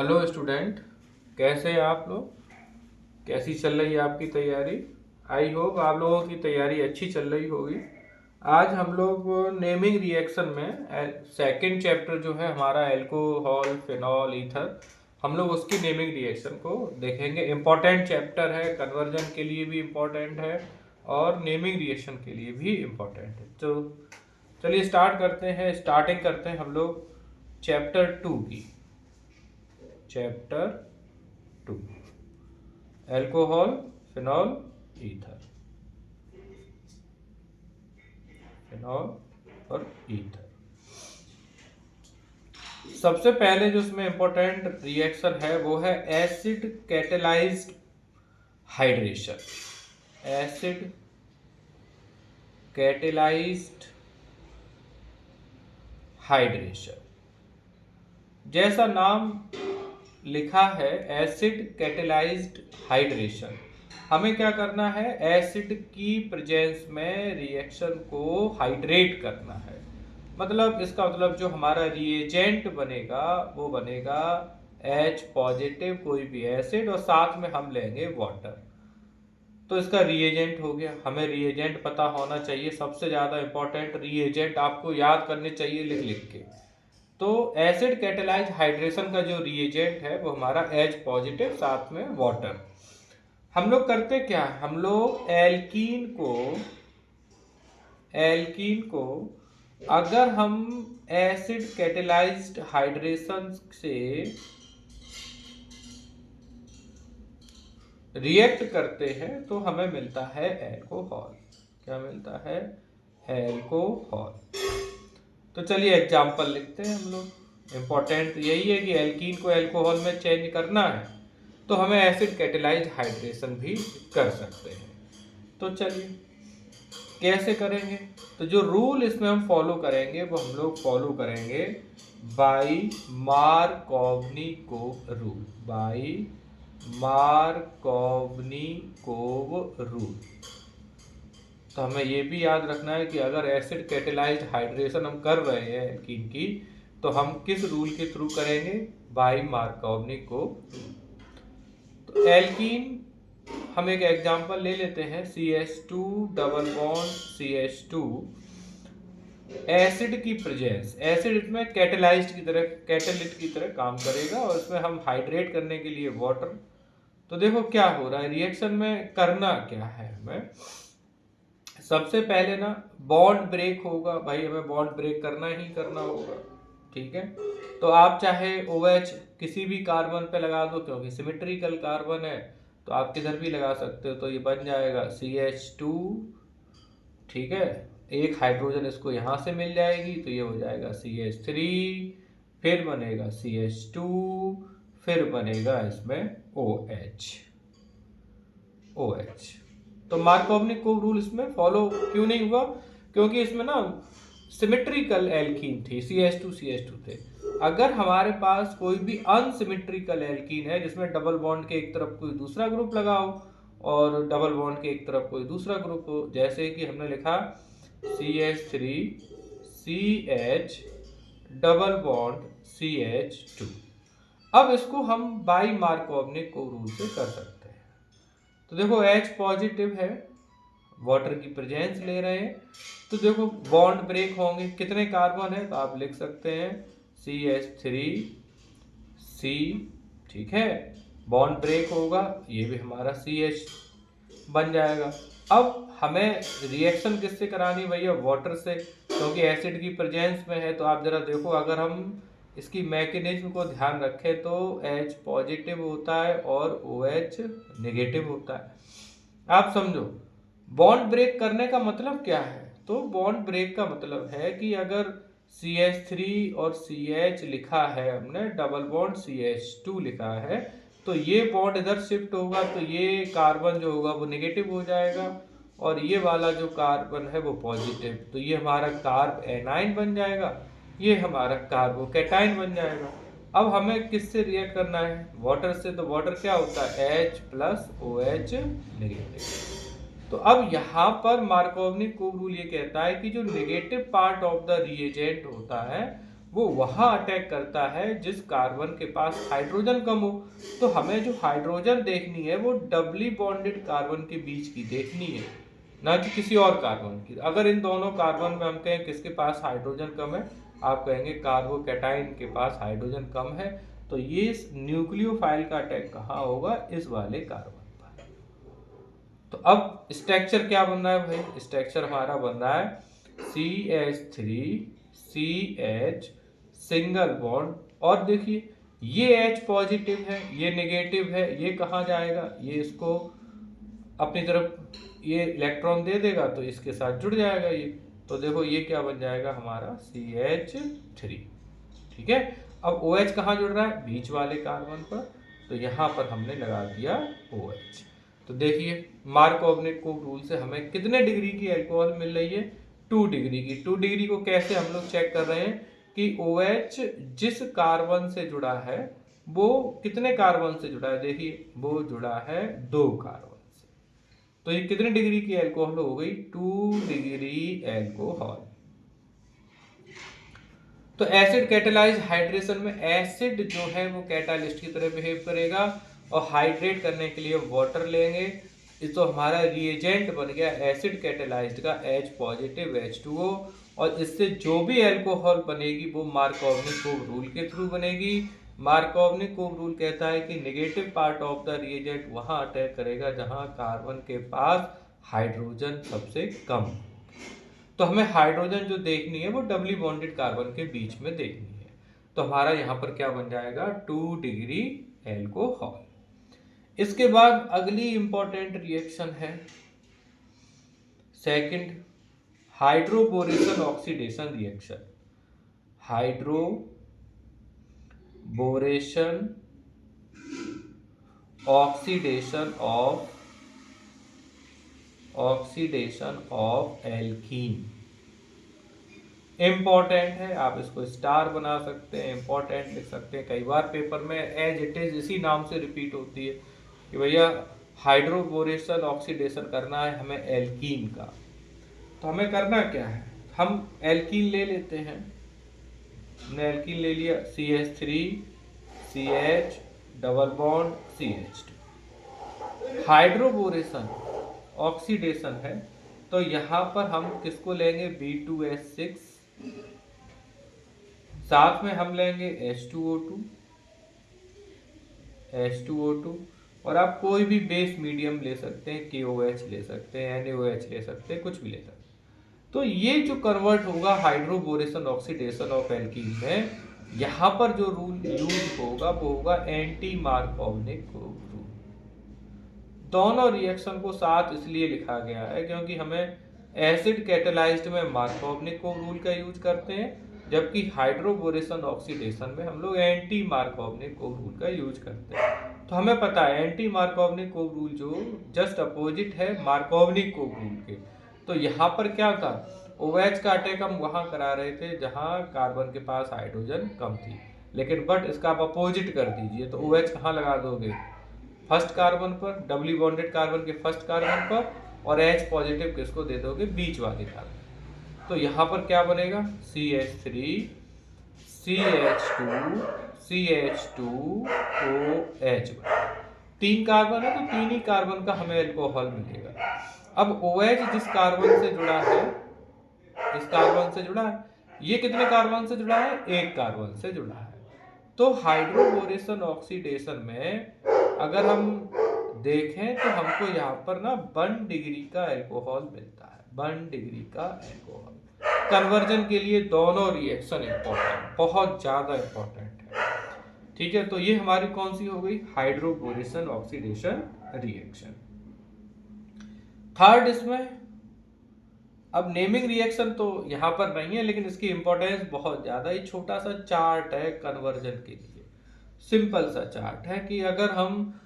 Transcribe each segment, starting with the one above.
Hello student, कैसे हैं आप लोग? कैसी चल रही है आपकी तैयारी? आई होप आप लोगों की तैयारी अच्छी चल रही होगी। आज हम लोग नेमिंग रिएक्शन में सेकंड चैप्टर जो है हमारा एल्कोहल फिनॉल ईथर, हम लोग उसकी नेमिंग रिएक्शन को देखेंगे। इम्पोर्टेंट चैप्टर है, कन्वर्जन के लिए भी इम्पोर्टेंट है और नेमिंग रिएक्शन के लिए भी इम्पोर्टेंट है। तो चलिए स्टार्ट करते हैं। स्टार्टिंग करते हैं हम लोग चैप्टर 2 की। Chapter 2, alcohol phenol ether. Phenol और ईथर, सबसे पहले जो इसमें इंपॉर्टेंट रिएक्शन है वो है acid catalysed hydration. Acid catalysed hydration, जैसा नाम लिखा है एसिड कैटेलाइज्ड हाइड्रेशन, हमें क्या करना है? एसिड की प्रेजेंस में रिएक्शन को हाइड्रेट करना है। मतलब इसका मतलब जो हमारा रिएजेंट बनेगा वो बनेगा H पॉजिटिव कोई भी एसिड और साथ में हम लेंगे वाटर। तो इसका रिएजेंट हो गया। हमें रिएजेंट पता होना चाहिए, सबसे ज़्यादा इंपॉर्टेंट रिएजेंट आपको याद करने चाहिए लिख लिख के। तो एसिड कैटेलाइज हाइड्रेशन का जो रिएजेंट है वो हमारा H पॉजिटिव साथ में वाटर। हम लोग करते क्या है? हम लोग एल्कीन को अगर हम एसिड कैटेलाइज्ड हाइड्रेशन से रिएक्ट करते हैं तो हमें मिलता है एल्कोहल। क्या मिलता है? एल्कोहल। तो चलिए एग्जाम्पल लिखते हैं हम लोग। इम्पोर्टेंट यही है कि एल्कीन को एल्कोहल में चेंज करना है तो हमें एसिड कैटेलाइज्ड हाइड्रेशन भी कर सकते हैं। तो चलिए कैसे करेंगे? तो जो रूल इसमें हम फॉलो करेंगे वो हम लोग फॉलो करेंगे by Markovnikov rule. By Markovnikov rule. तो हमें ये भी याद रखना है कि अगर एसिड कैटेलाइज्ड हाइड्रेशन हम कर रहे हैं एल्कीन की तो हम किस रूल के थ्रू करेंगे? By Markovnikov. तो एल्कीन हम एक एग्जांपल ले लेते हैं, CH2 double bond CH2। Acid की प्रेजेंस, एसिड इसमें कैटेलाइज्ड की तरह, कैटेलिस्ट की तरह काम करेगा और इसमें हम हाइड्रेट करने के लिए वाटर। तो देखो क्या हो रहा है रिएक्शन में, करना क्या है हमें? सबसे पहले ना बॉन्ड ब्रेक होगा। भाई हमें बॉन्ड ब्रेक करना ही करना होगा, ठीक है। तो आप चाहे OH किसी भी कार्बन पे लगा दो, क्योंकि सिमेट्रिकल कार्बन है तो आप किधर भी लगा सकते हो। तो ये बन जाएगा CH2, ठीक है। एक हाइड्रोजन इसको यहाँ से मिल जाएगी तो ये हो जाएगा CH3, फिर बनेगा CH2, फिर बनेगा इसमें OH। तो मार्कोवनिकोव रूल इसमें फॉलो क्यों नहीं हुआ? क्योंकि इसमें ना सिमेट्रिकल एल्कीन थी, CH2 थे। अगर हमारे पास कोई भी अनसिमेट्रिकल एल्कीन है जिसमें डबल बॉन्ड के एक तरफ कोई दूसरा ग्रुप लगा हो और डबल बॉन्ड के एक तरफ कोई दूसरा ग्रुप हो, जैसे कि हमने लिखा CH3 CH double bond CH2। अब इसको हम बाई मार्कोवनिकोव रूल से कर सकते हैं। तो देखो H पॉजिटिव है, वाटर की प्रेजेंस ले रहे हैं, तो देखो बॉन्ड ब्रेक होंगे। कितने कार्बन है? तो आप लिख सकते हैं CH3C, ठीक है। बॉन्ड ब्रेक होगा, ये भी हमारा CH बन जाएगा। अब हमें रिएक्शन किससे करानी भैया? वाटर से, क्योंकि एसिड की प्रेजेंस में है। तो आप जरा देखो, अगर हम इसकी मैकेनिज्म को ध्यान रखें तो H पॉजिटिव होता है और OH नेगेटिव होता है। आप समझो बॉन्ड ब्रेक करने का मतलब क्या है? तो बॉन्ड ब्रेक का मतलब है कि अगर CH3 और CH लिखा है हमने, डबल बॉन्ड CH2 लिखा है, तो ये बॉन्ड इधर शिफ्ट होगा तो ये कार्बन जो होगा वो नेगेटिव हो जाएगा और ये वाला जो कार्बन है वो पॉजिटिव। तो ये हमारा कार्ब एनाइन बन जाएगा, ये हमारा कार्बोकैटाइन बन जाएगा। अब हमें किससे रिएक्ट करना है? वाटर से। तो वाटर क्या होता है? H plus OH negative. तो अब यहाँ पर मार्कोवनिकोव रूल ये कहता है कि जो negative part of the reagent होता है वो वहाँ अटैक करता है जिस कार्बन के पास हाइड्रोजन कम हो। तो हमें जो हाइड्रोजन देखनी है वो डबली बॉन्डेड कार्बन के बीच की देखनी है, ना कि किसी और कार्बन की। अगर इन दोनों कार्बन में हम कहें किसके पास हाइड्रोजन कम है, आप कहेंगे कार्बोकैटायन के पास हाइड्रोजन कम है। तो ये न्यूक्लियोफाइल का अटैक कहाँ होगा, इस वाले कार्बन पर। तो अब स्ट्रक्चर क्या बन रहा है भाई, स्ट्रक्चर हमारा बन रहा है CH3CH सिंगल बॉन्ड। और देखिए ये H पॉजिटिव है, ये नेगेटिव है, ये कहाँ जाएगा, ये इसको अपनी तरफ ये इलेक्ट्रॉन दे देगा तो इसके साथ जुड़ जाएगा ये। तो देखो ये क्या बन जाएगा हमारा CH3। ठीक है। अब OH कहाँ जुड़ रहा है, बीच वाले कार्बन पर, तो यहाँ पर हमने लगा दिया OH। तो देखिए मार्कोवनिकोव रूल से हमें कितने डिग्री की अल्कोहल मिल रही है, 2 डिग्री की। 2 डिग्री को कैसे हम लोग चेक कर रहे हैं कि OH जिस कार्बन से जुड़ा है वो कितने कार्बन से जुड़ा है, देखिए वो जुड़ा है 2 कार्बन से। तो ये कितने डिग्री की अल्कोहल हो गई, 2 डिग्री अल्कोहल। तो एसिड कैटालाइज हाइड्रेशन में एसिड जो है वो कैटालिस्ट की तरह बिहेव करेगा और हाइड्रेट करने के लिए वाटर लेंगे। इस तो हमारा रिएजेंट बन गया एसिड कैटालाइज्ड का H पॉजिटिव H2O। और इससे जो भी अल्कोहल बनेगी वो मार्कोवनिकोव रूल के थ्रू बनेगी। मार्कोवनिकोव रूल कहता है कि negative part of the reagent वहां अटैक करेगा जहां कार्बन के पास हाइड्रोजन सबसे कम। तो हमें हाइड्रोजन जो देखनी है वो डबली बॉन्डेड कार्बन के बीच में देखनी है। तो हमारा यहाँ पर क्या बन जाएगा, 2 डिग्री एल्कोहल। इसके बाद अगली इंपॉर्टेंट रिएक्शन है second, hydroboration oxidation reaction. Hydroboration oxidation of alkene. Important है, आप इसको स्टार बना सकते हैं, इंपॉर्टेंट लिख सकते हैं। कई बार पेपर में एज इट इज इसी नाम से रिपीट होती है कि भैया हाइड्रोबोरेशन ऑक्सीडेशन करना है हमें एल्कीन का। तो हमें करना क्या है, हम एल्कीन ले लेते हैं। हमने एल्कीन ले लिया, CH3CH double bond CH2। Hydroboration oxidation है तो यहाँ पर हम किसको लेंगे, B2H6, साथ में हम लेंगे H2O2 और आप कोई भी बेस मीडियम ले सकते हैं, KOH ले सकते हैं, NaOH ले सकते हैं, कुछ भी ले सकते हैं। तो ये जो कन्वर्ट होगा हाइड्रोबोरेशन ऑक्सीडेशन ऑफ एल्कीन में, यहाँ पर जो रूल यूज होगा वो होगा एंटी मार्कोवनिकोव रूल। दोनों रिएक्शन को साथ इसलिए लिखा गया है क्योंकि हमें एसिड कैटालाइज्ड में मार्कोवनिकोव रूल का यूज करते हैं, जबकि हाइड्रोबोरेशन ऑक्सीडेशन में हम लोग एंटी मार्कोवनिकोव रूल का यूज करते हैं। तो हमें पता है एंटी मार्कोवनिकोव रूल जो जस्ट अपोजिट है मार्कोवनिकोव रूल के। तो यहाँ पर क्या था, OH का अटैक हम वहां करा रहे थे जहां कार्बन के पास हाइड्रोजन कम थी, लेकिन बट इसका आप अपोजिट कर दीजिए तो OH कहाँ लगा दोगे, फर्स्ट कार्बन पर, डबली बॉन्डेड कार्बन के फर्स्ट कार्बन पर, और H पॉजिटिव किसको दे दोगे, बीच वाले कार्बन। तो यहाँ पर क्या बनेगा, CH3CH2OH। 3 कार्बन है तो 3 ही कार्बन का हमें अल्कोहल मिलेगा। अब OH जिस कार्बन से जुड़ा है, इस कार्बन से जुड़ा है, ये कितने कार्बन से जुड़ा है, 1 कार्बन से जुड़ा है। तो हाइड्रोबोरेशन ऑक्सीडेशन में अगर हम देखें तो हमको यहाँ पर ना 1 डिग्री का अल्कोहल मिलता है, 1 डिग्री का अल्कोहल। कन्वर्जन के लिए दोनों रिएक्शन इंपॉर्टेंट, बहुत ज्यादा इंपॉर्टेंट है। ठीक है, तो ये हमारी कौन सी हो गई, हाइड्रोबोरेशन ऑक्सीडेशन रिएक्शन। थर्ड, इसमें अब नेमिंग रिएक्शन तो यहाँ पर नहीं है लेकिन इसकी इंपॉर्टेंस बहुत ज्यादा। ये छोटा सा चार्ट है कन्वर्जन के लिए, सिंपल सा चार्ट है कि अगर हम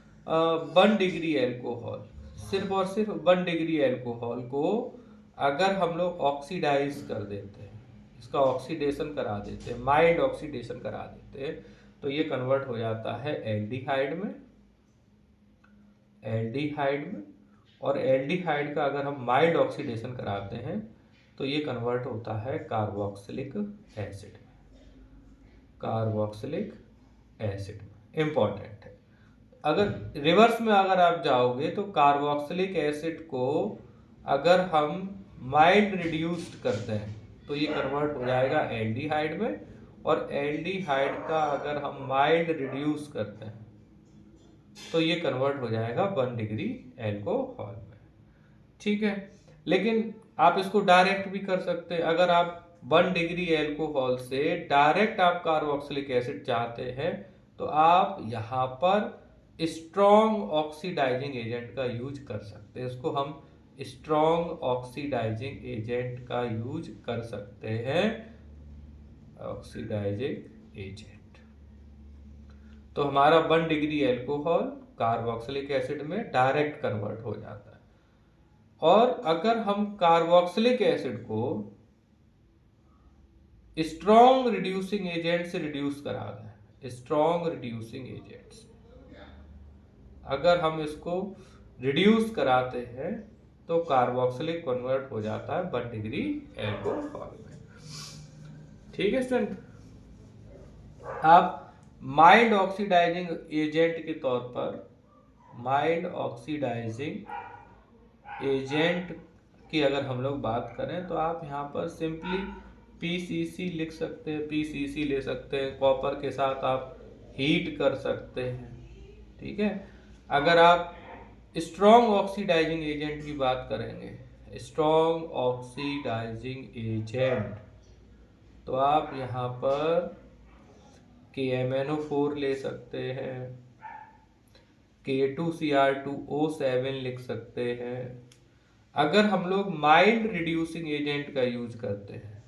1 डिग्री एल्कोहल, सिर्फ और सिर्फ 1 डिग्री एल्कोहल को अगर हम लोग ऑक्सीडाइज कर देते हैं, इसका ऑक्सीडेशन करा देते हैं, माइल्ड ऑक्सीडेशन करा देते हैं, तो ये कन्वर्ट हो जाता है एल्डिहाइड में। और एल्डिहाइड का अगर हम माइल्ड ऑक्सीडेशन कराते हैं तो ये कन्वर्ट होता है कार्बोक्सिलिक एसिड में। कार्बोक्सिलिक एसिड में। इंपॉर्टेंट है। अगर रिवर्स में अगर आप जाओगे तो कार्बोक्सिलिक एसिड को अगर हम माइल्ड रिड्यूस्ड करते हैं तो ये कन्वर्ट हो जाएगा एल्डिहाइड में, और एल्डिहाइड का अगर हम माइल्ड रिड्यूस करते हैं तो ये कन्वर्ट हो जाएगा 1 डिग्री एल्कोहल में। ठीक है, लेकिन आप इसको डायरेक्ट भी कर सकते हैं। अगर आप 1 डिग्री एल्कोहल से डायरेक्ट आप कार्बोक्सिलिक एसिड चाहते हैं तो आप यहाँ पर स्ट्रॉन्ग ऑक्सीडाइजिंग एजेंट का यूज कर सकते हैं। इसको हम स्ट्रॉन्ग ऑक्सीडाइजिंग एजेंट का यूज कर सकते हैं, ऑक्सीडाइजिंग एजेंट। तो हमारा 1 डिग्री एल्कोहल कार्बोक्सिलिक एसिड में डायरेक्ट कन्वर्ट हो जाता है। और अगर हम कार्बोक्सिलिक एसिड को स्ट्रॉन्ग रिड्यूसिंग एजेंट से रिड्यूस करा दें, स्ट्रॉन्ग रिड्यूसिंग एजेंट से अगर हम इसको रिड्यूस कराते हैं तो कार्बोक्सिलिक कन्वर्ट हो जाता है 1 डिग्री एल्कोहल में। ठीक है स्टूडेंट, आप माइल्ड ऑक्सीडाइजिंग एजेंट के तौर पर, माइल्ड ऑक्सीडाइजिंग एजेंट की अगर हम लोग बात करें तो आप यहाँ पर सिंपली PCC लिख सकते हैं, PCC ले सकते हैं। कॉपर के साथ आप हीट कर सकते हैं। ठीक है, अगर आप स्ट्रॉन्ग ऑक्सीडाइजिंग एजेंट की बात करेंगे, स्ट्रॉन्ग ऑक्सीडाइजिंग एजेंट, तो आप यहाँ पर KMnO4 ले सकते हैं, K2Cr2O7 लिख सकते हैं। अगर हम लोग माइल्ड रिड्यूसिंग एजेंट का यूज करते हैं,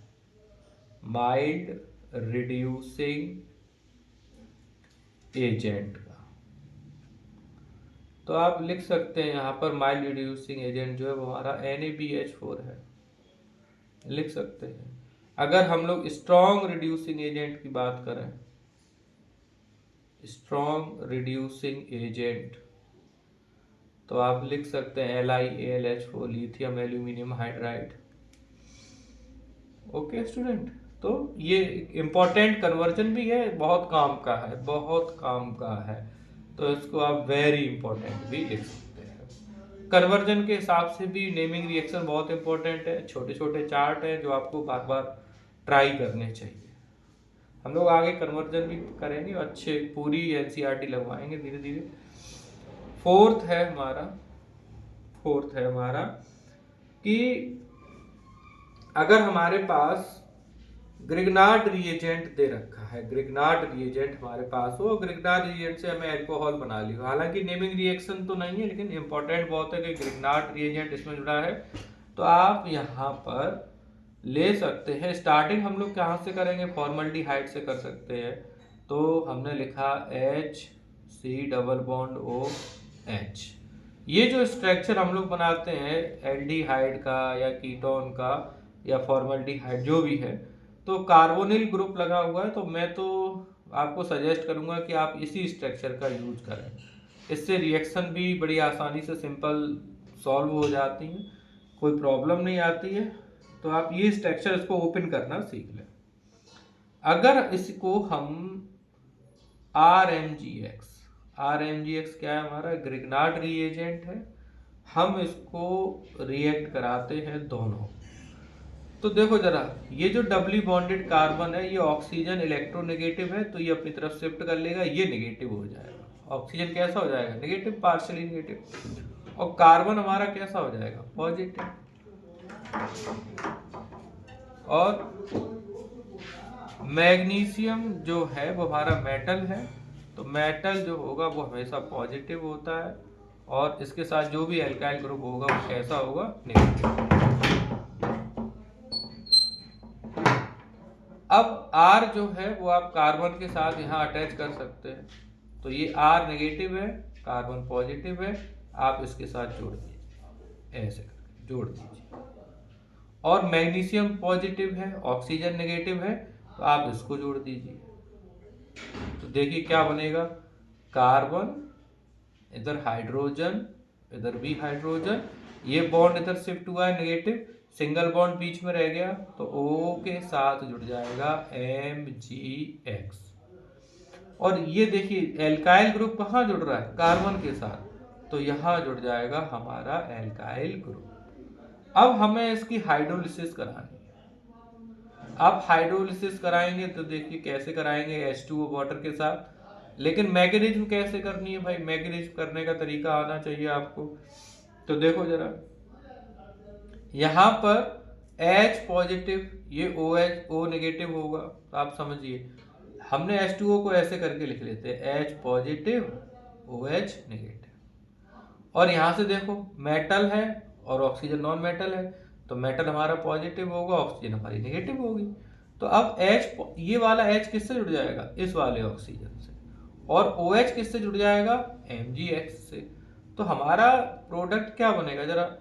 माइल्ड रिड्यूसिंग एजेंट का, तो आप लिख सकते हैं यहाँ पर माइल्ड रिड्यूसिंग एजेंट जो है वो हमारा NaBH4 है, लिख सकते हैं। अगर हम लोग स्ट्रॉन्ग रिड्यूसिंग एजेंट की बात करें, स्ट्रॉन्ग रिड्यूसिंग एजेंट, तो आप लिख सकते हैं LiAlH4, lithium aluminium hydride. Okay student, तो ये इम्पोर्टेंट कन्वर्जन भी है, बहुत काम का है, बहुत काम का है, तो इसको आप वेरी इंपॉर्टेंट भी लिख सकते हैं। कन्वर्जन के हिसाब से भी नेमिंग रिएक्शन बहुत इंपॉर्टेंट है। छोटे छोटे चार्ट हैं जो आपको बार बार ट्राई करने चाहिए। हम लोग आगे कन्वर्जन भी करेंगे, अच्छे पूरी NCERT लगवाएंगे धीरे धीरे। फोर्थ है हमारा कि अगर हमारे पास ग्रिग्नार्ड रिएजेंट दे रखा है, ग्रिग्नार्ड रिएजेंट हमारे पास हो, ग्रिग्नार्ड रिएजेंट से हमें अल्कोहल बना लिया, हालांकि नेमिंग रिएक्शन तो नहीं है लेकिन इंपॉर्टेंट बहुत है कि ग्रिग्नार्ड रिएजेंट इसमें जुड़ा है, तो आप यहाँ पर ले सकते हैं। स्टार्टिंग हम लोग कहाँ से करेंगे, फॉर्मल्डिहाइड से कर सकते हैं। तो हमने लिखा HC≡OH। ये जो स्ट्रक्चर हम लोग बनाते हैं एल्डिहाइड का या कीटोन का या फॉर्मल्डिहाइड जो भी है, तो कार्बोनिल ग्रुप लगा हुआ है, तो मैं तो आपको सजेस्ट करूंगा कि आप इसी स्ट्रक्चर का यूज करें। इससे रिएक्शन भी बड़ी आसानी से सिंपल सॉल्व हो जाती है, कोई प्रॉब्लम नहीं आती है। तो आप ये स्ट्रक्चर इसको ओपन करना सीख लें। अगर इसको हम RMGX क्या है, हमारा ग्रिग्नार्ड रिएजेंट है, हम इसको रिएक्ट कराते हैं दोनों। तो देखो जरा, ये जो डबली बॉन्डेड कार्बन है ये ऑक्सीजन इलेक्ट्रोनेगेटिव है, तो ये अपनी तरफ शिफ्ट कर लेगा, ये नेगेटिव हो जाएगा। ऑक्सीजन कैसा हो जाएगा, नेगेटिव, पार्शियली नेगेटिव। और कार्बन हमारा कैसा हो जाएगा, पॉजिटिव। और मैग्नीशियम जो है वो हमारा मेटल है, तो मेटल जो होगा वो हमेशा पॉजिटिव होता है, और इसके साथ जो भी एल्काइल ग्रुप होगा वो कैसा होगा, नेगेटिव। अब R जो है वो आप कार्बन के साथ यहाँ अटैच कर सकते हैं, तो ये R नेगेटिव है, कार्बन पॉजिटिव है, आप इसके साथ जोड़ दीजिए, ऐसे करके जोड़ दीजिए। और मैग्नीशियम पॉजिटिव है, ऑक्सीजन नेगेटिव है, तो आप इसको जोड़ दीजिए। तो देखिए क्या बनेगा, कार्बन, इधर हाइड्रोजन, इधर भी हाइड्रोजन, ये बॉन्ड इधर शिफ्ट हुआ है नेगेटिव, सिंगल बॉन्ड बीच में रह गया, तो O के साथ जुड़ जाएगा MgX। और ये देखिए एल्काइल ग्रुप कहाँ जुड़ रहा है, कार्बन के साथ, तो यहाँ जुड़ जाएगा हमारा एल्काइल ग्रुप। अब हमें इसकी हाइड्रोलिसिस करानी है। अब हाइड्रोलिसिस कराएंगे तो देखिए कैसे कराएंगे, H2O वाटर के साथ, लेकिन मैकेनिज्म कैसे करनी है भाई, मैकेनिज्म करने का तरीका आना चाहिए आपको। तो देखो जरा, यहाँ पर H पॉजिटिव, ये OH O नेगेटिव होगा, तो आप समझिए हमने H2O को ऐसे करके लिख लेते हैं, H पॉजिटिव OH नेगेटिव। और यहाँ से देखो मेटल है और ऑक्सीजन नॉन मेटल है, तो मेटल हमारा पॉजिटिव होगा, ऑक्सीजन हमारी नेगेटिव होगी। तो अब H, ये वाला H किससे जुड़ जाएगा, इस वाले ऑक्सीजन से, और OH किससे जुड़ जाएगा, MgX से। तो हमारा प्रोडक्ट क्या बनेगा जरा,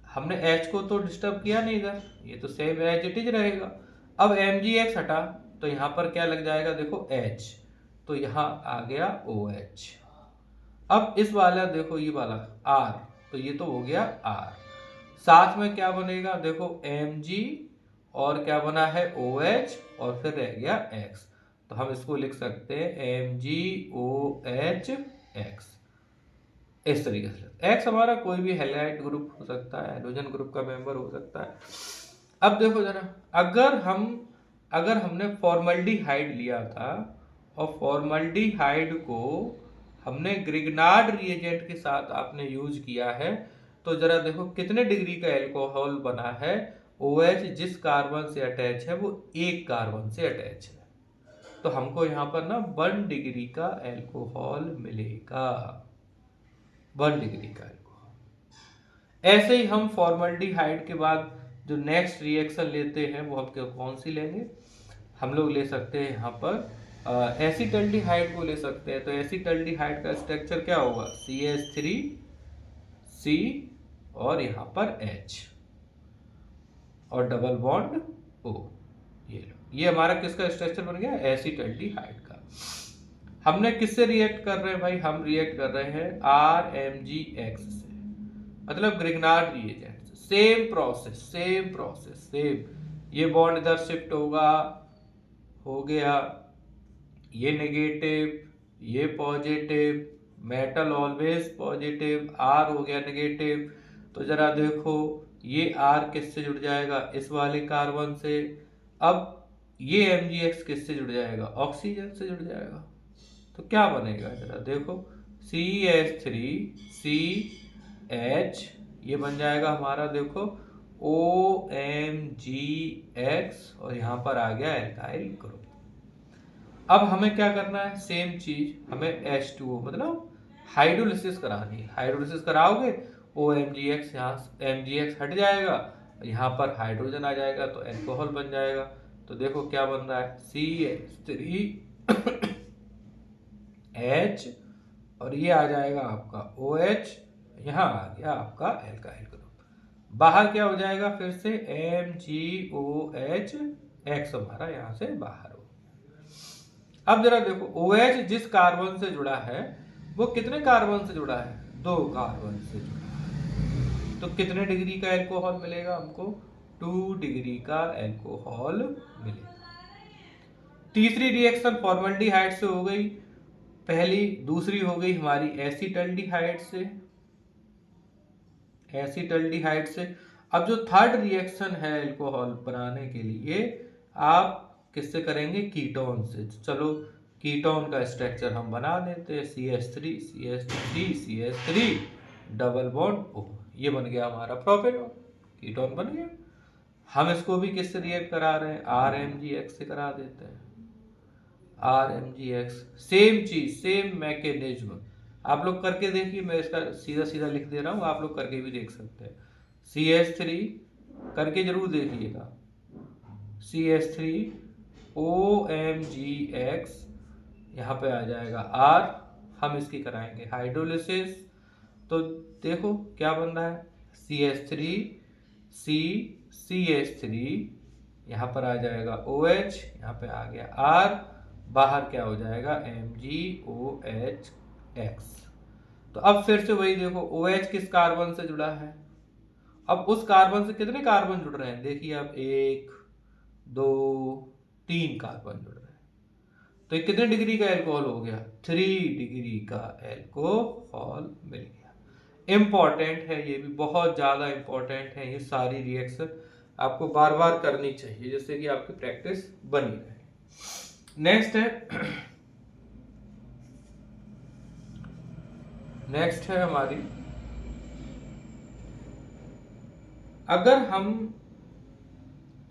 हमने H को तो डिस्टर्ब किया नहीं इधर, ये तो सेम एज इट इज रहेगा। अब MgX हटा तो यहाँ पर क्या लग जाएगा, देखो H, तो यहाँ आ गया OH। अब इस वाला देखो, ये वाला R, तो ये तो हो गया R, साथ में क्या बनेगा देखो Mg, और क्या बना है OH, और फिर रह गया X, तो हम इसको लिख सकते हैं MgOH इस तरीके से। X हमारा कोई भी हैलाइड ग्रुप हो सकता है, हाइड्रोजन ग्रुप का मेंबर हो सकता है। अब देखो जरा, अगर हमने फॉर्मल्डिहाइड लिया था और फॉर्मल्डिहाइड को हमने ग्रिग्नार्ड रिएजेंट के साथ आपने यूज किया है, तो जरा देखो कितने डिग्री का एल्कोहल बना है। OH जिस कार्बन से अटैच है वो एक कार्बन से अटैच है, तो हमको यहाँ पर ना 1 डिग्री का एल्कोहल मिलेगा, 1 डिग्री का एल्कोहल। ऐसे ही हम फॉर्मल्डिहाइड के बाद जो नेक्स्ट रिएक्शन लेते हैं वो हम कौन सी लेंगे, हम लोग ले सकते हैं यहाँ पर एसिटल्डिहाइड को ले सकते हैं। तो एसिटल्डिहाइड का स्ट्रक्चर क्या होगा, CH3C और यहाँ पर H और डबल बॉन्ड O। ये हमारा किसका स्ट्रक्चर बन गया, एसिटल्डिहाइड का। हमने किससे रिएक्ट कर रहे हैं भाई, हम रिएक्ट कर रहे हैं RMgX से, मतलब Grignard reagent. Same process same. ये बॉन्ड इधर शिफ्ट होगा, हो गया, ये नेगेटिव, ये positive, metal always positive, R हो गया नेगेटिव। तो जरा देखो ये R किससे जुड़ जाएगा, इस वाले कार्बन से। अब ये MgX किससे जुड़ जाएगा, ऑक्सीजन से जुड़ जाएगा। तो क्या बनेगा जरा देखो, CH3CH, ये बन जाएगा हमारा देखो OMgX, और यहाँ पर आ गया एल्काइल ग्रुप। अब हमें क्या करना है, सेम चीज, हमें H2O मतलब हाइड्रोलिसिस करानी है। हाइड्रोलिसिस कराओगे OMgX, यहाँ MgX हट जाएगा, यहाँ पर हाइड्रोजन आ जाएगा, तो एल्कोहल बन जाएगा। तो देखो क्या बन रहा है, CH3H, और ये आ जाएगा आपका OH, यहाँ आ गया आपका एल्काइल ग्रुप। बाहर क्या हो जाएगा, फिर से MgOH हमारा यहाँ से बाहर हो। अब जरा देखो OH जिस कार्बन से जुड़ा है वो कितने कार्बन से जुड़ा है, 2 कार्बन से जुड़ा है। तो कितने डिग्री का एल्कोहल मिलेगा हमको, 2 डिग्री का एल्कोहल मिलेगा। तीसरी रिएक्शन फॉर्मल्डिहाइड से हो गई पहली, दूसरी हो गई हमारी एसिटल्डिहाइड से। अब जो थर्ड रिएक्शन है एल्कोहल बनाने के लिए, आप किससे करेंगे, कीटोन से। तो चलो कीटोन का स्ट्रक्चर हम बना देते हैं, CH3 डबल बॉन्ड O, ये बन गया हमारा प्रोपेनॉन, कीटोन बन गया। हम इसको भी किससे रिएक्ट करा रहे हैं, RMgX से करा देते हैं, RMgX। सेम चीज, सेम मैकेनिज्म, आप लोग करके देखिए, मैं इसका सीधा सीधा लिख दे रहा हूँ, आप लोग करके भी देख सकते हैं। CH3 करके जरूर देखिएगा, CH3 OMgX, यहाँ पे आ जाएगा R, हम इसकी कराएंगे हाइड्रोलिसिस। तो देखो क्या बन रहा है, CH3 यहाँ पर आ जाएगा OH, यहाँ पे आ गया R, बाहर क्या हो जाएगा, MgOHX। तो अब फिर से वही देखो, OH किस कार्बन से जुड़ा है, अब उस कार्बन से कितने कार्बन जुड़ रहे हैं, देखिए अब 1 2 3 कार्बन जुड़ रहे हैं। तो ये कितने डिग्री का एल्कोहल हो गया? 3 डिग्री का एल्कोहल मिल गया। इम्पॉर्टेंट है, ये भी बहुत ज़्यादा इम्पॉर्टेंट है। ये सारी रिएक्शन आपको बार बार करनी चाहिए जिससे कि आपकी प्रैक्टिस बनी रहे। नेक्स्ट है हमारी, अगर हम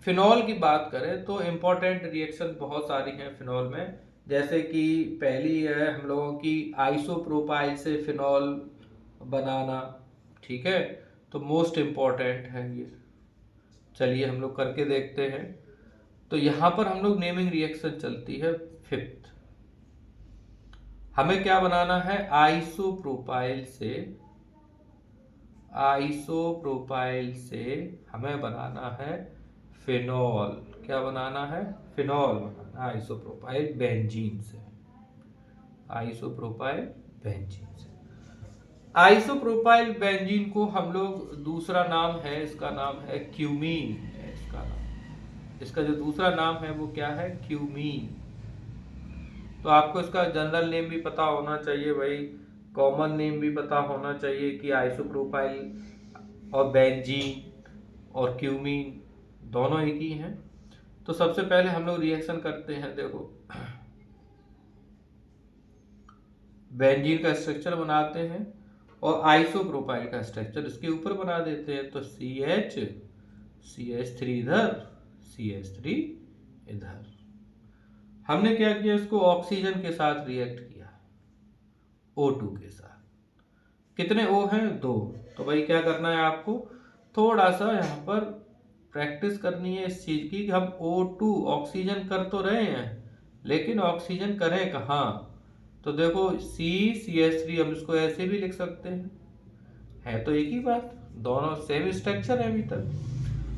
फिनॉल की बात करें तो इम्पोर्टेंट रिएक्शन बहुत सारी हैं फिनॉल में। जैसे कि पहली है हम लोगों की आइसोप्रोपाइल से फिनॉल बनाना, ठीक है, तो मोस्ट इम्पोर्टेंट है ये। चलिए हम लोग करके देखते हैं। तो यहाँ पर हम लोग नेमिंग रिएक्शन चलती है 5th। हमें क्या बनाना है? आइसोप्रोपाइल से हमें बनाना है फिनॉल। क्या बनाना है? फिनॉल बनाना है आइसोप्रोपाइल बेंजीन से। आइसोप्रोपाइल बेंजीन से आइसोप्रोपाइल बेंजीन को हम लोग, दूसरा नाम है इसका, नाम है क्यूमीन है इसका नाम। इसका जो दूसरा नाम है वो क्या है? क्यूमीन। तो आपको इसका जनरल नेम भी पता होना चाहिए भाई, कॉमन नेम भी पता होना चाहिए कि आइसोप्रोपाइल और बेंजीन और क्यूमीन दोनों एक ही हैं। तो सबसे पहले हम लोग रिएक्शन करते हैं। देखो, बेंजीन का स्ट्रक्चर बनाते हैं और आइसोप्रोपाइल का स्ट्रक्चर इसके ऊपर बना देते हैं। तो CH3 इधर, CH3 इधर। हमने क्या किया? इसको ऑक्सीजन के साथ रिएक्ट किया, O2 के साथ। कितने O हैं? 2। तो भाई क्या करना है आपको? थोड़ा सा यहाँ पर प्रैक्टिस करनी है इस चीज की कि हम O2 ऑक्सीजन कर तो रहे हैं लेकिन ऑक्सीजन करें कहाँ? तो देखो CH3 हम इसको ऐसे भी लिख सकते हैं, है तो एक ही बात, दोनों सेम स्ट्रक्चर है अभी तक।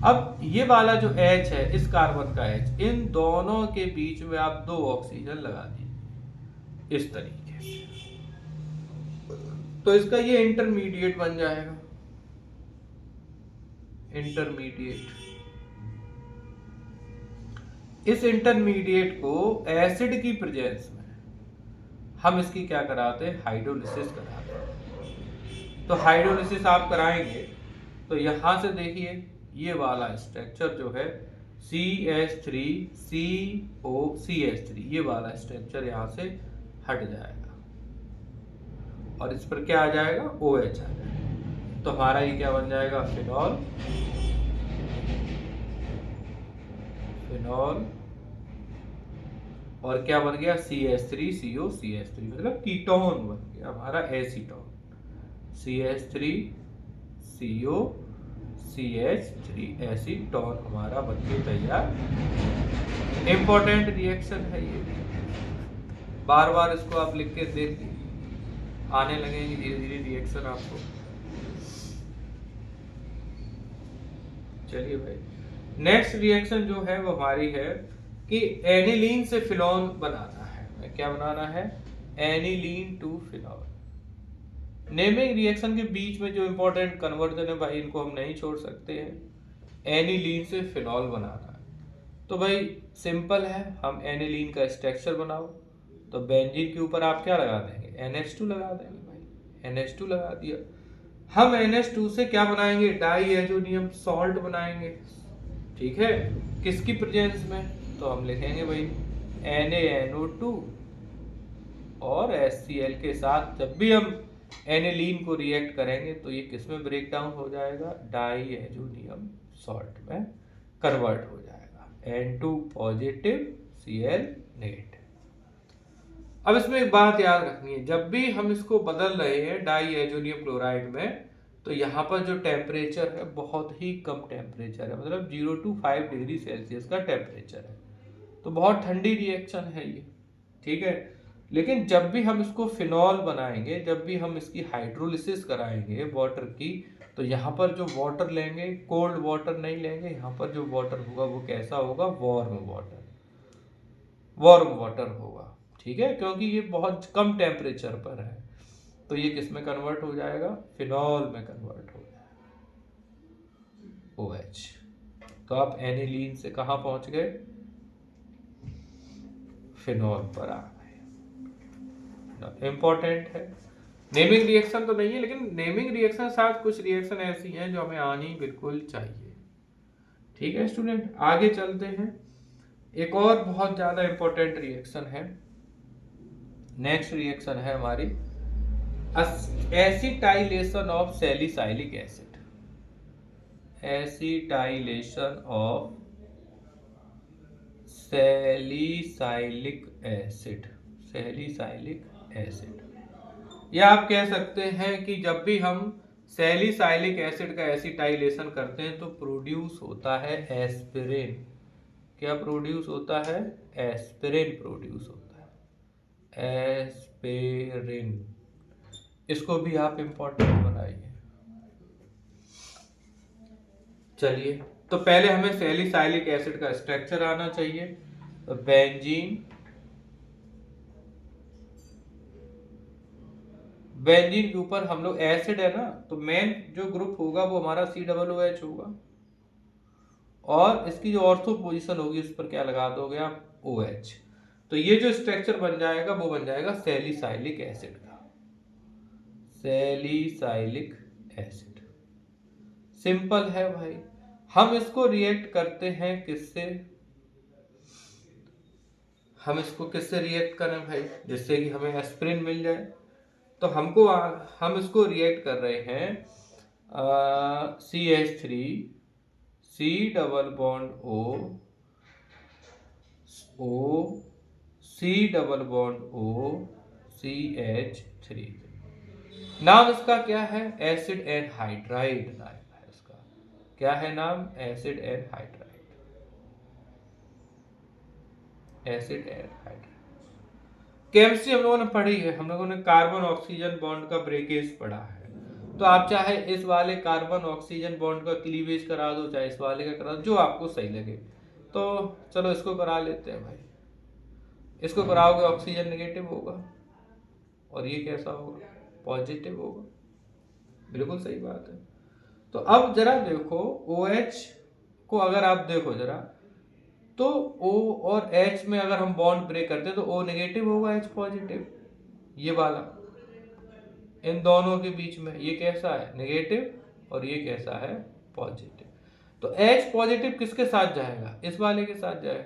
अब ये वाला जो H है, इस कार्बन का H, इन दोनों के बीच में आप 2 ऑक्सीजन लगा दीजिए इस तरीके से। तो इसका ये इंटरमीडिएट बन जाएगा। इंटरमीडिएट, इस इंटरमीडिएट को एसिड की प्रेजेंस में हम इसकी क्या कराते हैं? हाइड्रोलिसिस कराते हैं। तो हाइड्रोलिसिस आप कराएंगे तो यहां से देखिए ये वाला स्ट्रक्चर जो है CH3COCH3, ये वाला स्ट्रक्चर यहां से हट जाएगा और इस पर क्या आ जाएगा? OH आ जाएगा। तो हमारा ये क्या बन जाएगा? फिनॉल। फिनॉल और क्या बन गया? CH3COCH3, मतलब कीटोन बन गया हमारा एसीटोन। CH3COCH3 एसीटोन हमारा बन के तैयार। इंपॉर्टेंट रिएक्शन है ये, बार बार इसको आप लिख के देखिए, आने लगेंगे धीरे धीरे रिएक्शन आपको। चलिए भाई, नेक्स्ट रिएक्शन जो है वो हमारी है कि एनिलीन से फिनॉल बनाना है। क्या बनाना है? Aniline to phenol. Naming reaction के बीच में जो इंपॉर्टेंट कन्वर्जन है भाई, इनको हम नहीं छोड़ सकते हैं। एनिलीन से फिनॉल बनाना है तो भाई सिंपल है, हम एनिलीन का स्ट्रक्चर बनाओ। तो बेंजीन के ऊपर आप क्या लगा देंगे? NH2 लगा देंगे भाई। NH2 लगा दिया। हम NH2 से क्या बनाएंगे? डाई एजोनियम सॉल्ट बनाएंगे, ठीक है, किसकी प्रेजेंस में? तो हम लिखेंगे भाई NaNO2 और HCl के साथ जब भी हम एनिलीन को रिएक्ट करेंगे तो ये किस में ब्रेक डाउन हो जाएगा? डाई एजोनियम सॉल्ट में कन्वर्ट हो जाएगा। N2 positive, Cl negative. अब इसमें एक बात याद रखनी है, जब भी हम इसको बदल रहे हैं डाई एजोनियम क्लोराइड में, तो यहाँ पर जो टेम्परेचर है बहुत ही कम टेम्परेचर है, मतलब 0 to 5 डिग्री सेल्सियस का टेम्परेचर है। तो बहुत ठंडी रिएक्शन है ये, ठीक है। लेकिन जब भी हम इसको फिनॉल बनाएंगे, जब भी हम इसकी हाइड्रोलिसिस कराएंगे वाटर की, तो यहाँ पर जो वाटर लेंगे कोल्ड वाटर नहीं लेंगे, यहाँ पर जो वाटर होगा वो कैसा होगा? वार्म वाटर, वार्म वाटर होगा, ठीक है, क्योंकि ये बहुत कम टेम्परेचर पर है। तो ये किस में कन्वर्ट हो जाएगा? फिनॉल में कन्वर्ट हो जाएगा, OH। तो आप एनिलीन से कहाँ पहुंच गए? फिनॉल पर आ गए। इंपॉर्टेंट है। नेमिंग रिएक्शन तो नहीं है, लेकिन नेमिंग रिएक्शन साथ कुछ रिएक्शन ऐसी हैं जो हमें आनी बिल्कुल चाहिए। ठीक है स्टूडेंट, आगे चलते हैं। एक और बहुत ज्यादा इंपॉर्टेंट रिएक्शन है, नेक्स्ट रिएक्शन है हमारी acetylation of salicylic acid. Acetylation of salicylic acid, salicylic acid. या आप कह सकते हैं कि जब भी हम सैलिसाइलिक एसिड का एसिटाइलेशन करते हैं तो प्रोड्यूस होता है एस्पिरिन। क्या प्रोड्यूस होता है? एस्पिरिन प्रोड्यूस होता है, एस्पिरिन। इसको भी आप इंपॉर्टेंट बनाइए। चलिए, तो पहले हमें सैलिसाइलिक एसिड का स्ट्रक्चर आना चाहिए। तो बेंजीन, बेंजीन के ऊपर हम लोग एसिड है ना, तो मेन जो ग्रुप होगा वो हमारा COOH होगा, और इसकी जो ऑर्थो पोजीशन होगी उस पर क्या लगा दोगे आप? OH। तो ये जो स्ट्रक्चर बन जाएगा वो बन जाएगा सैलिसाइलिक एसिड का, सैलिसाइलिक एसिड। सिंपल है भाई। हम इसको रिएक्ट करते हैं किससे? हम इसको किससे रिएक्ट करें भाई, जिससे कि हमें एस्पिरिन मिल जाए? तो हम इसको रिएक्ट कर रहे हैं CH3 C double bond O C double bond O CH3। नाम इसका क्या है? एसिड एनहाइड्राइड नाम है इसका। क्या है नाम? Acid anhydride, acid anhydride. Chemistry हम लोगों ने पढ़ी है, हम लोगों ने कार्बन ऑक्सीजन बॉन्ड का ब्रेकेज पढ़ा है। तो आप चाहे इस वाले कार्बन ऑक्सीजन बॉन्ड का क्लीवेज करा दो, चाहे इस वाले का करा दो, जो आपको सही लगे। तो चलो इसको करा लेते हैं भाई। इसको कराओगे ऑक्सीजन नेगेटिव होगा, और ये कैसा होगा? पॉजिटिव होगा। बिल्कुल सही बात है। तो अब जरा देखो, OH को अगर आप देखो जरा, तो O और H में अगर हम बॉन्ड ब्रेक करते हैं तो O नेगेटिव होगा, H पॉजिटिव। ये वाला इन दोनों के बीच में ये कैसा है? नेगेटिव, और ये कैसा है? पॉजिटिव। तो H पॉजिटिव किसके साथ जाएगा? इस वाले के साथ जाएगा।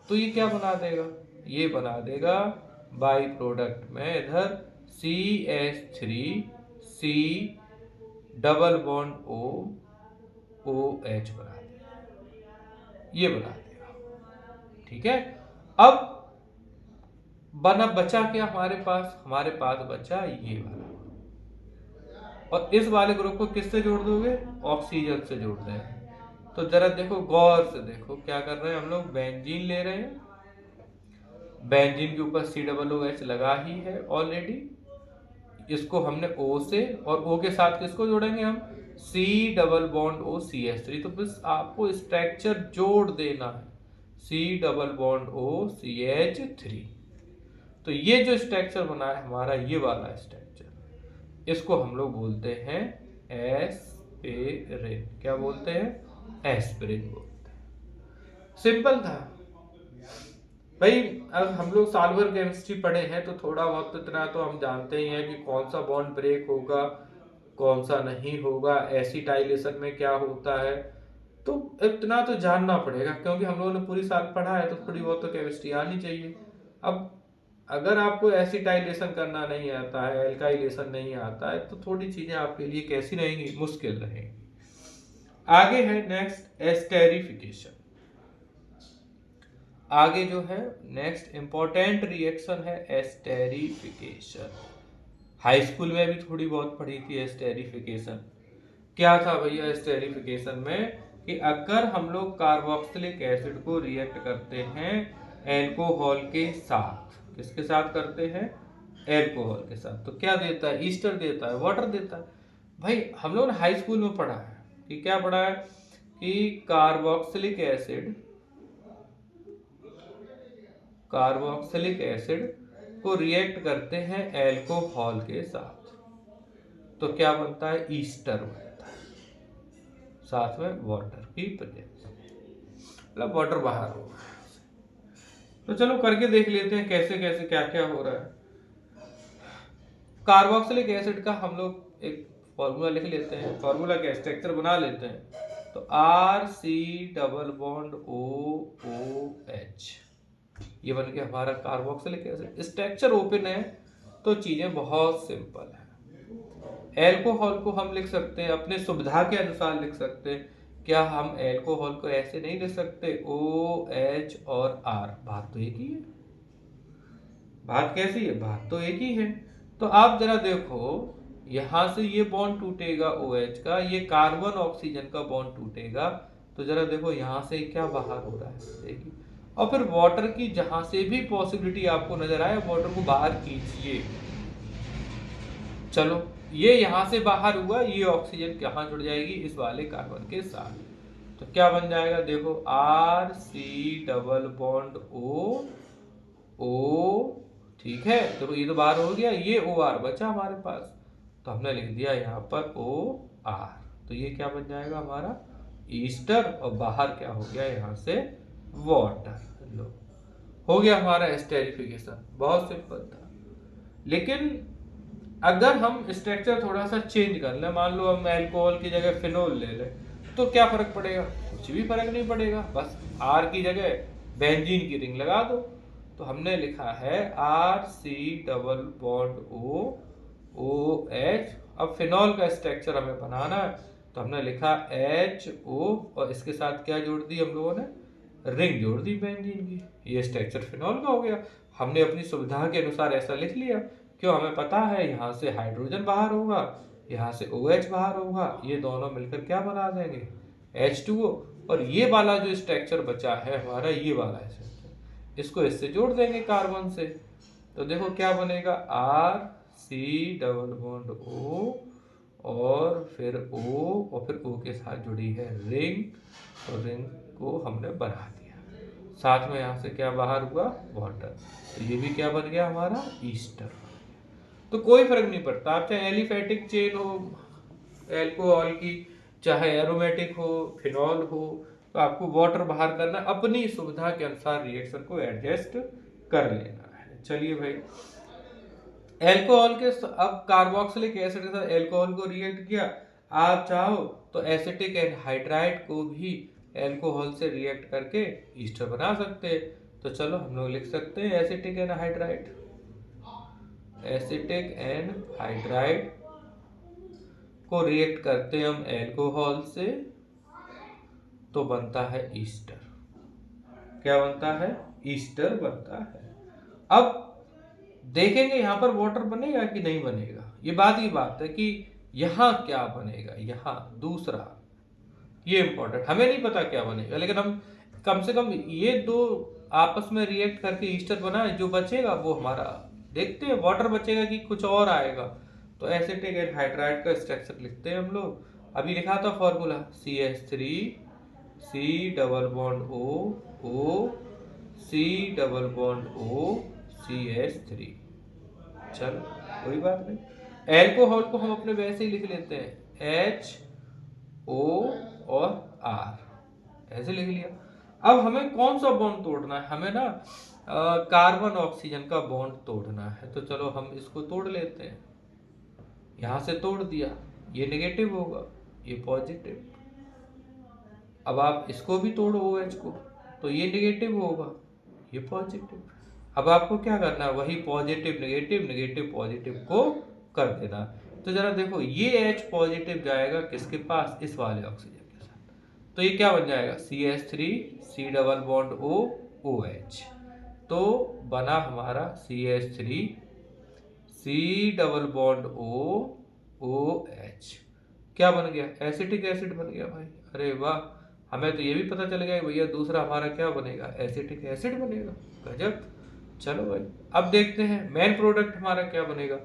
तो ये क्या बना देगा? ये बना देगा बाई प्रोडक्ट में इधर CH3 C double bond O OH बना देगा, ये बना देगा। ठीक है। अब बचा क्या हमारे पास? हमारे पास बचा ये वाला, और इस वाले ग्रुप को किससे जोड़ दोगे? ऑक्सीजन से जोड़ देंगे। तो जरा देखो, गौर से देखो क्या कर रहे हैं हम लोग। बेंजीन ले रहे हैं, बेंजीन के ऊपर COOH लगा ही है ऑलरेडी। इसको हमने O से, और O के साथ किसको जोड़ेंगे हम? C double bond O CH3। तो बस आपको स्ट्रक्चर जोड़ देना है, C double bond O CH3। तो ये जो स्ट्रक्चर बना है हमारा, ये वाला स्ट्रक्चर, इसको हम लोग बोलते हैं एस्पिरिन। क्या बोलते हैं? एस्पिरिन बोलते हैं। सिंपल था भाई। अब हम लोग साल भर केमिस्ट्री पढ़े हैं, तो थोड़ा बहुत इतना तो हम जानते ही हैं कि कौन सा बॉन्ड ब्रेक होगा, कौन सा नहीं होगा, एसिटाइलेशन में क्या होता है। तो इतना तो जानना पड़ेगा, क्योंकि हम लोगों ने पूरी साल पढ़ा है, तो थोड़ी बहुत तो केमिस्ट्री आनी चाहिए। अब अगर आपको एसिटाइलेशन करना नहीं आता है, एल्काइलेशन नहीं आता है, तो थोड़ी चीजें आपके लिए कैसी रहेंगी? मुश्किल रहेंगी। आगे है नेक्स्ट एस्टेरिफिकेशन। आगे जो है नेक्स्ट इंपॉर्टेंट रिएक्शन है एस्टेरिफिकेशन। हाई स्कूल में भी थोड़ी बहुत पढ़ी थी एस्टेरिफिकेशन। क्या था भैया एस्टेरिफिकेशन में? कि अगर हम लोग कार्बोक्सिलिक एसिड को रिएक्ट करते हैं एल्कोहल के साथ, किसके साथ करते हैं? एल्कोहल के साथ, तो क्या देता है? ईस्टर देता है, वाटर देता है। भाई हम लोग ने हाई स्कूल में पढ़ा है कि क्या पढ़ा है? कि कार्बोक्सिलिक एसिड को रिएक्ट करते हैं एल्कोहल के साथ, तो क्या बनता है? ईस्टर बनता है, साथ में वाटर की प्रेजेंस, मतलब वाटर बाहर होगा। तो चलो करके देख लेते हैं कैसे कैसे क्या क्या हो रहा है। कार्बोक्सिलिक एसिड का हम लोग एक फॉर्मूला लिख लेते हैं, फॉर्मूला का स्ट्रक्चर बना लेते हैं। तो R C double bond O O H, ये बन गया हमारा कार्बोक्सिलिक एसिड। स्ट्रक्चर ओपन है तो चीजें बहुत सिंपल है। एल्कोहल को हम लिख सकते हैं अपने सुविधा के अनुसार लिख सकते हैं। क्या हम एल्कोहल को ऐसे नहीं लिख सकते, ओ एच और आर, बात तो एक ही है। बात कैसी है, बात तो एक ही है। तो आप जरा देखो, यहां से ये बॉन्ड टूटेगा OH का, ये कार्बन ऑक्सीजन का बॉन्ड टूटेगा, तो जरा देखो यहां से क्या बाहर हो रहा है, देखिए। और फिर वाटर की जहां से भी पॉसिबिलिटी आपको नजर आए, वाटर को बाहर खींचिए। चलो ये यहां से बाहर हुआ, ये ऑक्सीजन कहां जुड़ जाएगी, इस वाले कार्बन के साथ। तो क्या बन जाएगा, देखो R C double bond O O, ठीक है। देखो ये तो बाहर हो गया, ये ओ आर बचा हमारे पास, तो हमने लिख दिया यहाँ पर ओ आर। तो ये क्या बन जाएगा हमारा ईस्टर, और बाहर क्या हो गया यहाँ से वाटर। लो हो गया हमारा एस्टेरिफिकेशन, बहुत सिंपल था। लेकिन अगर हम स्ट्रक्चर थोड़ा सा चेंज कर लें, मान लो हम अल्कोहल की जगह फिनोल ले लें, तो क्या फर्क पड़ेगा, कुछ भी फर्क नहीं पड़ेगा, बस आर की जगह बेंजीन की रिंग लगा दो। तो हमने लिखा है R C double bond O O H. अब फिनॉल का स्ट्रक्चर हमें बनाना है, तो हमने लिखा एच ओ, और इसके साथ क्या जोड़ दी हम लोगों ने, रिंग जोड़ दी बेंजीन की। ये स्ट्रक्चर फिनॉल का हो गया। हमने अपनी सुविधा के अनुसार ऐसा लिख लिया, क्यों, हमें पता है यहाँ से हाइड्रोजन बाहर होगा, यहाँ से OH बाहर होगा, ये दोनों मिलकर क्या बना देंगे, H2O। और ये वाला जो स्ट्रक्चर बचा है हमारा, ये वाला स्ट्रक्चर, इसको इससे जोड़ देंगे कार्बन से। तो देखो क्या बनेगा, R C double bond O, और फिर O, और फिर O के साथ जुड़ी है रिंग, और रिंग को हमने बना दिया, साथ में यहाँ से क्या बाहर हुआ, वाटर। तो ये भी क्या बन गया हमारा, ईस्टर। तो कोई फर्क नहीं पड़ता, आप चाहे एलिफेटिक चेन हो एल्कोहल की, चाहे एरोमेटिक हो, फिनॉल हो, तो आपको वाटर बाहर करना, अपनी सुविधा के अनुसार रिएक्शन को एडजस्ट कर लेना है। चलिए भाई, एल्कोहल के अब कार्बोक्सिलिक एसिड के साथ एल्कोहल को रिएक्ट किया, आप चाहो तो एसिटिक एनहाइड्राइड को भी एल्कोहल से रिएक्ट करके ईस्टर बना सकते हैं। तो चलो हम लोग लिख सकते हैं एसिटिक एनहाइड्राइड, एसिटिक एनहाइड्राइड को रिएक्ट करते हैं हम एल्कोहल से, तो बनता है ईस्टर। क्या बनता है, ईस्टर बनता है। अब देखेंगे यहां पर वाटर बनेगा कि नहीं बनेगा, ये बात की बात है कि यहां क्या बनेगा, यहां दूसरा, ये इंपॉर्टेंट, हमें नहीं पता क्या बनेगा, लेकिन हम कम से कम ये दो आपस में रिएक्ट करके ईस्टर बनाए, जो बचेगा वो हमारा देखते हैं, वाटर बचेगा कि कुछ और आएगा। तो एसिटिक एनहाइड्राइड का स्ट्रक्चर लिखते हैं हम लोग। अभी लिखा था formula CH3 C double bond O C double bond O CH3। चलो कोई बात नहीं, एल्कोहल को हम अपने वैसे ही लिख लेते हैं HO और R, ऐसे लिख लिया। अब हमें कौन सा बॉन्ड तोड़ना है, हमें ना कार्बन ऑक्सीजन का बॉन्ड तोड़ना है। तो चलो हम इसको तोड़ लेते हैं, यहां से तोड़ दिया, ये नेगेटिव होगा, ये पॉजिटिव। अब आप इसको भी तोड़ो OH को, तो ये नेगेटिव होगा, ये पॉजिटिव। अब आपको क्या करना है, वही पॉजिटिव नेगेटिव नेगेटिव पॉजिटिव को कर देना। तो जरा देखो, ये H पॉजिटिव जाएगा किसके पास, इस वाले ऑक्सीजन के साथ, तो ये क्या बन जाएगा CH3 C double bond O OH। तो बना हमारा CH3 C double bond O OH। क्या बन गया, एसिटिक एसिड बन गया भाई। अरे वाह, हमें तो ये भी पता चल गया भैया दूसरा हमारा क्या बनेगा, एसिटिक एसिड बनेगा, गजब। चलो भाई, अब देखते हैं मेन प्रोडक्ट हमारा क्या बनेगा।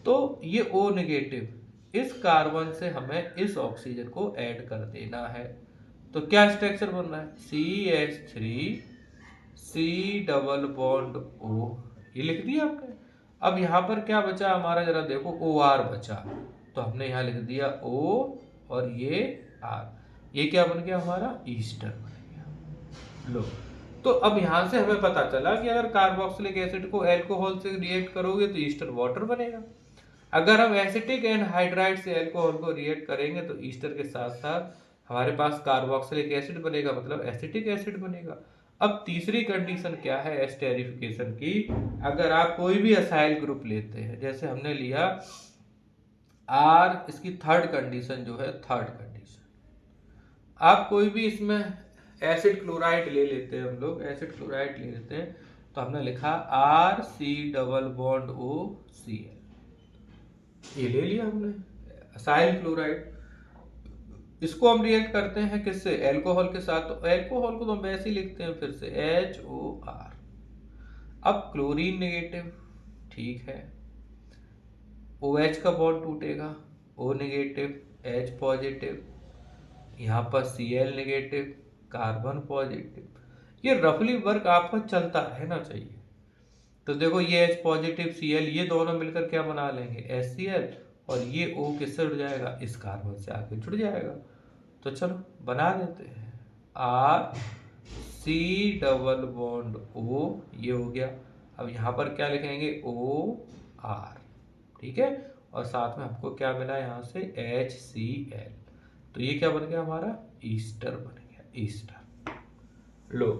तो ये O नेगेटिव, इस कार्बन से हमें इस ऑक्सीजन को ऐड कर देना है। तो क्या स्ट्रक्चर बन रहा है, CH3 C double bond O, ये लिख दिया आपने। अब यहाँ पर क्या बचा हमारा, जरा देखो OR बचा, तो हमने यहाँ लिख दिया O और ये R, ये क्या बन गया हमारा, ईस्टर बन गया। लो, तो अब यहाँ से हमें पता चला कि अगर कार्बोक्सिलिक एसिड को अल्कोहल से रिएक्ट करोगे तो ईस्टर वाटर बनेगा। अगर हम एसिटिक एनहाइड्राइड से अल्कोहल को रिएक्ट करेंगे तो ईस्टर के साथ साथ हमारे पास कार्बोक्सिलिक एसिड बनेगा, मतलब एसिटिक एसिड बनेगा। अब तीसरी कंडीशन क्या है एस्टेरिफिकेशन की, अगर आप कोई भी असाइल ग्रुप लेते हैं, जैसे हमने लिया आर, इसकी थर्ड कंडीशन जो है, थर्ड कंडीशन, आप कोई भी इसमें एसिड क्लोराइड ले लेते हैं, हम लोग एसिड क्लोराइड ले लेते हैं, तो हमने लिखा R C double bond O C L, ये ले लिया हमने असाइल क्लोराइड। इसको हम रिएक्ट करते हैं किससे, अल्कोहल के साथ, तो अल्कोहल को तो हम वैसे ही लिखते हैं फिर से HOR। अब क्लोरीन नेगेटिव, ठीक है, OH का बॉन्ड टूटेगा, O नेगेटिव H पॉजिटिव, यहाँ पर Cl नेगेटिव कार्बन पॉजिटिव। ये रफली वर्क आपका चलता रहना चाहिए। तो देखो ये H पॉजिटिव Cl ये दोनों मिलकर क्या बना लेंगे HCl, और ये O किससे जुड़ जाएगा, इस कार्बन से आके जुड़ जाएगा। तो चलो बना देते हैं, R C double bond O, ये हो गया। अब यहाँ पर क्या लिखेंगे OR, ठीक है, और साथ में आपको क्या मिला यहाँ से HCl, तो ये क्या बन गया हमारा ईस्टर बन गया, ईस्टर। लो,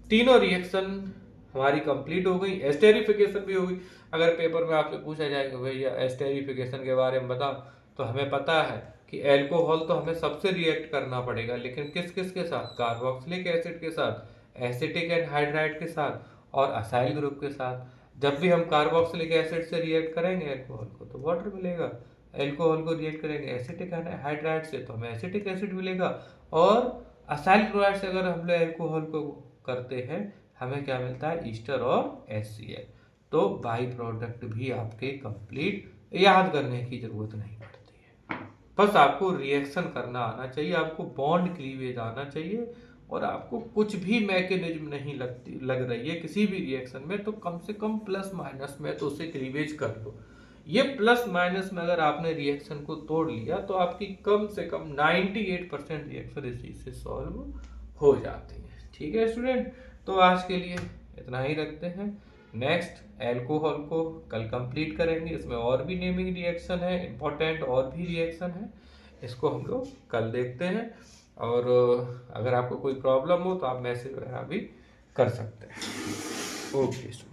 तीनों रिएक्शन हमारी कंप्लीट हो गई, एस्टेरिफिकेशन भी हो गई। अगर पेपर में आपसे पूछा जाएगा भैया एस्टेरिफिकेशन के बारे में बताओ, तो हमें पता है कि अल्कोहल तो हमें सबसे रिएक्ट करना पड़ेगा, लेकिन किस किस के साथ, कार्बोक्सिलिक एसिड के साथ, एसिटिक एनहाइड्राइड के साथ और असाइल ग्रुप के साथ। जब भी हम कार्बोक्सिलिक एसिड से रिएक्ट करेंगे अल्कोहल को तो वाटर मिलेगा, अल्कोहल को रिएक्ट करेंगे एसिटिक एनहाइड्राइड से तो हमें एसिटिक एसिड मिलेगा, और असाइल क्लोराइड से अगर हम लोग अल्कोहल को करते हैं हमें क्या मिलता है ईस्टर और HCl। तो बाई प्रोडक्ट भी आपके कंप्लीट, याद करने की जरूरत नहीं पड़ती है, बस आपको रिएक्शन करना आना चाहिए, आपको बॉन्ड क्लीवेज आना चाहिए, और आपको कुछ भी मैकेनिज्म नहीं लग रही है किसी भी रिएक्शन में, तो कम से कम प्लस माइनस में तो उसे क्लीवेज कर लो। ये प्लस माइनस में अगर आपने रिएक्शन को तोड़ लिया तो आपकी कम से कम 98% रिएक्शन इसी से सॉल्व हो जाती है। ठीक है स्टूडेंट, तो आज के लिए इतना ही रखते हैं। नेक्स्ट अल्कोहल को कल कंप्लीट करेंगे, इसमें और भी नेमिंग रिएक्शन है इंपॉर्टेंट, और भी रिएक्शन है, इसको हम लोग कल देखते हैं। और अगर आपको कोई प्रॉब्लम हो तो आप मैसेज वगैरह भी कर सकते हैं। ओके।